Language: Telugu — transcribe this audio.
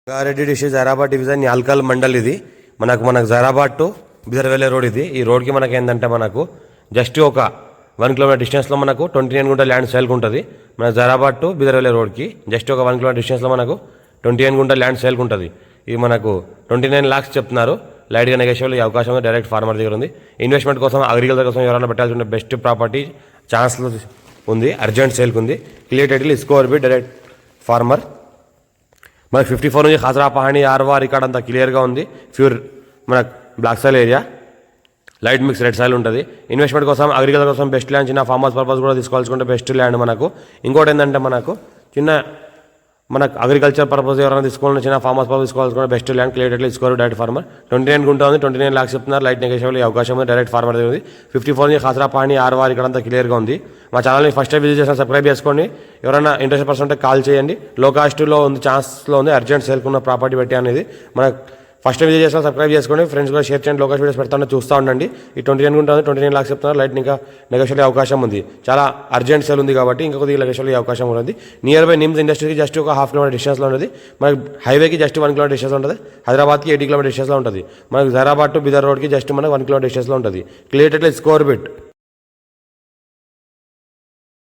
రంగారెడ్డి డిస్ట్రిక్ట్ జైరాబాద్ డివిజన్ యాల్కల్ మండల్ ఇది మనకు జైరాబాద్ టు బిదర్ వెళ్ళే రోడ్ ఇది. ఈ రోడ్కి మనకి ఏంటంటే మనకు జస్ట్ ఒక 1 కిలోమీటర్ డిస్టెన్స్లో మనకు 29 గుంట ల్యాండ్ సేల్కి ఉంటుంది. మన జైరాబాద్ టు బిదర్ వెళ్ళే రోడ్కి జస్ట్ ఒక 1 కిలోమీటర్ డిస్టెన్స్లో మనకు 29 గుంట ల్యాండ్ సేల్కి ఉంటుంది. ఇది మనకు 29 lakhs చెప్తున్నారు. లైట్గా నెగోషియబుల్ అవకాశం ఉంది. డైరెక్ట్ ఫార్మర్ దగ్గర ఉంది. ఇన్వెస్ట్మెంట్ కోసం అగ్రికల్చర్ కోసం ఎవరైనా పెట్టాల్సిన బెస్ట్ ప్రాపర్టీ ఛాన్స్ ఉంది. అర్జెంట్ సేల్కి ఉంది. Clear title score B direct farmer. మనకు 54 నుంచి ఖాసరా పహాణి ఆర్వార్ ఇక్కడ అంతా క్లియర్గా ఉంది. ప్యూర్ మనకు black soil area, light mix red soil ఉంటుంది. ఇన్వెస్ట్మెంట్ కోసం అగ్రికల్చర్ కోసం బెస్ట్ ల్యాండ్, చిన్న ఫార్మ్ హౌస్ పర్పస్ కూడా తీసుకోవాల్సుకుంటే బెస్ట్ ల్యాండ్ మనకు. ఇంకోటి ఏంటంటే మనకు మనకు అగ్రికల్చర్ పర్పస్ ఎవరైనా తీసుకోవాలని చిన్న ఫార్మ్ హౌస్ పర్పస్ తీసుకోవాల్సుకుంటే best land clear title score direct farmer. 29 గుంట ఉంది. 29 lakhs చెప్తున్నారు. లైట్ నెగోషియబుల్ అవకాశం ఉంది. డైరెక్ట్ ఫార్మర్ దగ్గర ఉంది. 54 నుంచి ఖాసరా పహాణి ఆర్వార్ ఇక్కడ అంతా క్లియర్గా ఉంది. మా ఛానల్ని ఫస్ట్ టైం విజిట్ చేసిన సబ్స్క్రైబ్ చేసుకోండి. ఎవరైనా ఇంట్రెస్ట్ పర్సన్ ఉంటే కాల్ చేయండి. లో కాస్ట్లో ఉంది, ఛాన్స్లో ఉంది. అర్జెంట్ సేల్కున్న ప్రాపర్టీ పెట్టి అనేది మనకు ఫస్ట్ టైం విజిట్ చేసిన సబ్స్క్రైబ్ చేసుకోండి. ఫ్రెండ్స్ కూడా షేర్ చేయండి. లోకల్ వీడియోస్ పెడతాను, చూస్తూ ఉండండి. ఈ 29 గుంట ఉంది. 29 lakhs చెప్తున్నారు. లైట్ ఇంకా నెగోషియబుల్ అవకాశం ఉంది. చాలా అర్జెంట్ సేల్ ఉంది కాబట్టి ఇంకా కొద్దిగా నెగోషియబుల్ అవకాశం ఉంటుంది. నియర్ బై నిమ్స్ ఇండస్ట్రీకి జస్ట్ ఒక 1/2 kilometer డిస్టెన్స్లో ఉంటుంది. మనకి హైవేకి జస్ట్ 1 kilometer డిస్టెన్స్ ఉంటుంది. హైదరాబాద్కి 80 kilometer డిస్టెన్స్లో ఉంటుంది. మనకు జైరాబాద్ టు బిదర్ రోడ్కి జస్ట్ మనకు 1 kilometer డిస్టెన్స్లో ఉంటుంది. Clear title score bit